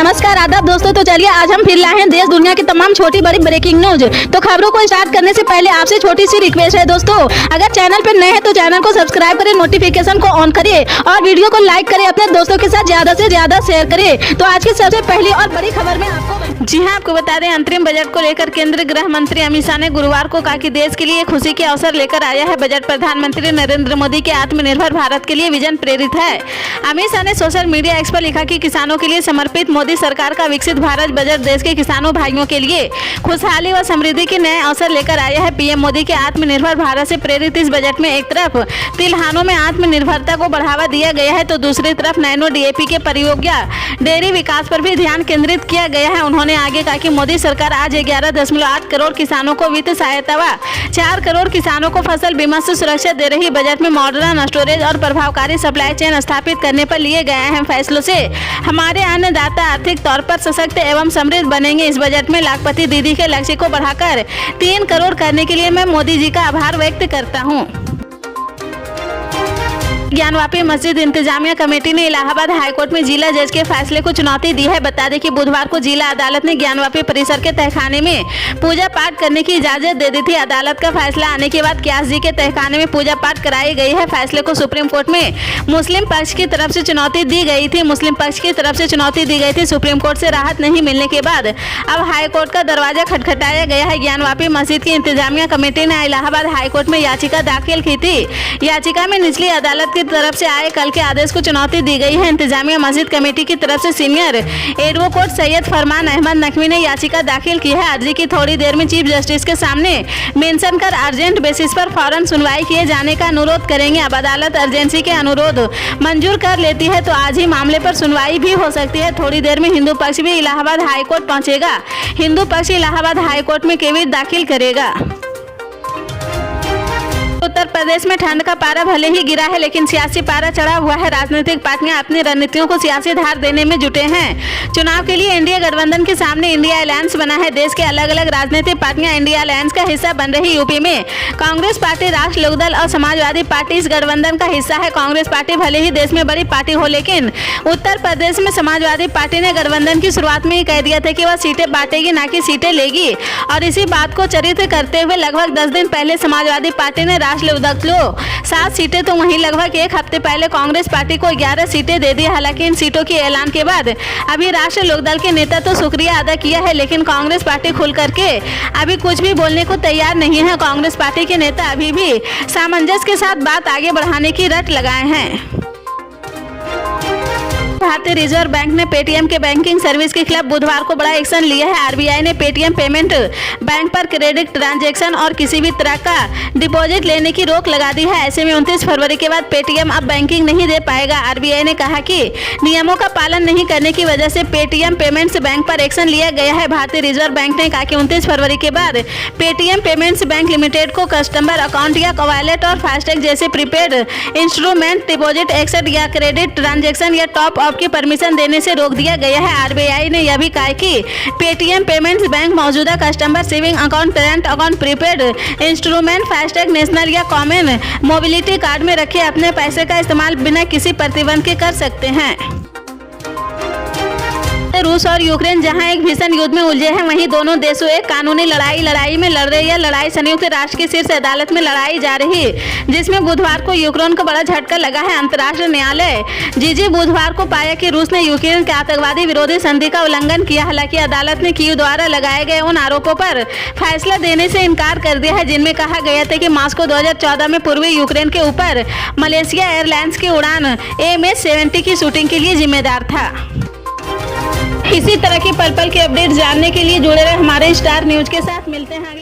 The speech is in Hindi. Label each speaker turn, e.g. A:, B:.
A: नमस्कार आदाब दोस्तों। तो चलिए आज हम फिर लाए हैं देश दुनिया की तमाम छोटी बड़ी ब्रेकिंग न्यूज। तो खबरों को स्टार्ट करने से पहले आपसे छोटी सी रिक्वेस्ट है दोस्तों, अगर चैनल पर नए हैं तो चैनल को सब्सक्राइब करें, नोटिफिकेशन को ऑन करिए और वीडियो को लाइक करें, अपने दोस्तों के साथ ज्यादा से ज्यादा शेयर करें। तो आज की सबसे पहली और बड़ी खबर में आपको बता दें, अंतरिम बजट को लेकर केंद्रीय गृह मंत्री अमित शाह ने गुरुवार को कहा कि देश के लिए खुशी के अवसर लेकर आया है बजट। प्रधानमंत्री नरेंद्र मोदी के आत्मनिर्भर भारत के लिए विजन प्रेरित है। अमित शाह ने सोशल मीडिया एक्स पर लिखा कि किसानों के लिए समर्पित मोदी सरकार का विकसित भारत बजट देश के किसानों भाइयों के लिए खुशहाली व समृद्धि के नए अवसर लेकर आया है। पीएम मोदी के आत्मनिर्भर भारत से प्रेरित इस बजट में एक तरफ तिलहनों में आत्मनिर्भरता को बढ़ावा दिया गया है तो दूसरी तरफ नैनो डीएपी के प्रयोग या डेयरी विकास पर भी ध्यान केंद्रित किया गया है। उन्होंने आगे कहा कि मोदी सरकार आज 11.8 करोड़ किसानों को वित्त सहायता व 4 करोड़ किसानों को फसल बीमा से सुरक्षा दे रही। बजट में मॉडर्न स्टोरेज और प्रभावकारी सप्लाई चेन स्थापित करने पर लिए गए हैं फैसलों से हमारे अन्नदाता आर्थिक तौर पर सशक्त एवं समृद्ध बनेंगे। इस बजट में लाखपति दीदी के लक्ष्य को बढ़ाकर 3 करोड़ करने के लिए मैं मोदी जी का आभार व्यक्त करता हूँ। ज्ञानवापी मस्जिद इंतजामिया कमेटी ने इलाहाबाद हाईकोर्ट में जिला जज के फैसले को चुनौती दी है। बता दें कि बुधवार को जिला अदालत ने ज्ञानवापी परिसर के तहखाने में पूजा पाठ करने की इजाजत दे दी थी। अदालत का फैसला आने के बाद क्यास जी के तहखाने में पूजा पाठ कराई गई है। फैसले को सुप्रीम कोर्ट में मुस्लिम पक्ष की तरफ से चुनौती दी गई थी। सुप्रीम कोर्ट से राहत नहीं मिलने के बाद अब हाईकोर्ट का दरवाजा खटखटाया गया है। ज्ञानवापी मस्जिद की इंतजामिया कमेटी ने इलाहाबाद हाईकोर्ट में याचिका दाखिल की थी। याचिका में निचली अदालत की तरफ से आए कल के आदेश को चुनौती दी गई है। इंतजामिया मस्जिद कमेटी की तरफ से सीनियर एडवोकेट सैयद फरमान अहमद नकवी ने याचिका दाखिल की है। अर्जी की थोड़ी देर में चीफ जस्टिस के सामने मेंशन कर अर्जेंट बेसिस पर फौरन सुनवाई किए जाने का अनुरोध करेंगे। अब अदालत अर्जेंसी के अनुरोध मंजूर कर लेती है तो आज ही मामले पर सुनवाई भी हो सकती है। थोड़ी देर में हिंदू पक्ष भी इलाहाबाद हाईकोर्ट पहुंचेगा। हिंदू पक्ष इलाहाबाद हाईकोर्ट में केविट दाखिल करेगा। उत्तर प्रदेश में ठंड का पारा भले ही गिरा है लेकिन सियासी पारा चढ़ा हुआ है। राजनीतिक पार्टियां अपनी रणनीतियों को सियासी धार देने में जुटे हैं। चुनाव के लिए एनडीए गठबंधन के सामने इंडिया अलायंस बना है। देश के अलग अलग राजनीतिक पार्टियां इंडिया अलायंस का हिस्सा बन रही। यूपी में कांग्रेस पार्टी, राष्ट्र लोकदल और समाजवादी पार्टी इस गठबंधन का हिस्सा है। कांग्रेस पार्टी भले ही देश में बड़ी पार्टी हो लेकिन उत्तर प्रदेश में समाजवादी पार्टी ने गठबंधन की शुरुआत में ही कह दिया था कि वह सीटें बांटेगी ना कि सीटें लेगी और इसी बात को चरित्र करते हुए लगभग 10 दिन पहले समाजवादी पार्टी ने राष्ट्र लोकदल को 7 सीटें तो वहीं लगभग एक हफ्ते पहले कांग्रेस पार्टी को 11 सीटें दे दी। हालांकि इन सीटों के ऐलान के बाद अभी राष्ट्र लोकदल के नेता तो शुक्रिया अदा किया है लेकिन कांग्रेस पार्टी खुल करके अभी कुछ भी बोलने को तैयार नहीं है। कांग्रेस पार्टी के नेता अभी भी सामंजस्य के साथ बात आगे बढ़ाने की रट लगाए हैं। भारतीय रिजर्व बैंक ने पेटीएम के बैंकिंग सर्विस के खिलाफ बुधवार को बड़ा एक्शन लिया है। आरबीआई ने पेटीएम पेमेंट बैंक पर क्रेडिट ट्रांजैक्शन और किसी भी तरह का डिपॉजिट लेने की रोक लगा दी है। ऐसे में 29 फरवरी के बाद पेटीएम अब बैंकिंग नहीं दे पाएगा। आरबीआई ने कहा कि नियमों का पालन नहीं करने की वजह से पेटीएम पेमेंट्स बैंक पर एक्शन लिया गया है। भारतीय रिजर्व बैंक ने कहा कि 29 फरवरी के बाद पेटीएम पेमेंट्स बैंक लिमिटेड को कस्टमर अकाउंट या वॉलेट और फास्टैग जैसे प्रीपेड इंस्ट्रूमेंट डिपॉजिट एक्सेट या क्रेडिट ट्रांजैक्शन या टॉप अप की परमिशन देने से रोक दिया गया है। आरबीआई ने यह भी कहा कि पेटीएम पेमेंट्स बैंक मौजूदा customer saving account, current account, prepaid instrument, FASTag, national या कॉमन मोबिलिटी कार्ड में रखे अपने पैसे का इस्तेमाल बिना किसी प्रतिबंध के कर सकते हैं। रूस और यूक्रेन जहां एक भीषण युद्ध में उलझे हैं वहीं दोनों देशों एक कानूनी लड़ाई में लड़ रहे। यह लड़ाई संयुक्त राष्ट्र की शीर्ष अदालत में लड़ाई जा रही जिसमें बुधवार को यूक्रेन को बड़ा झटका लगा है। अंतर्राष्ट्रीय न्यायालय जीजी बुधवार को पाया कि रूस ने यूक्रेन के आतंकवादी विरोधी संधि का उल्लंघन किया। हालांकि अदालत ने कीव द्वारा लगाए गए उन आरोपों पर फैसला देने से इनकार कर दिया है जिनमें कहा गया था कि मॉस्को 2014 में पूर्वी यूक्रेन के ऊपर मलेशिया एयरलाइंस की उड़ान MH17 की शूटिंग के लिए जिम्मेदार था। इसी तरह की पल पल के अपडेट जानने के लिए जुड़े रहे हमारे स्टार न्यूज के साथ। मिलते हैं।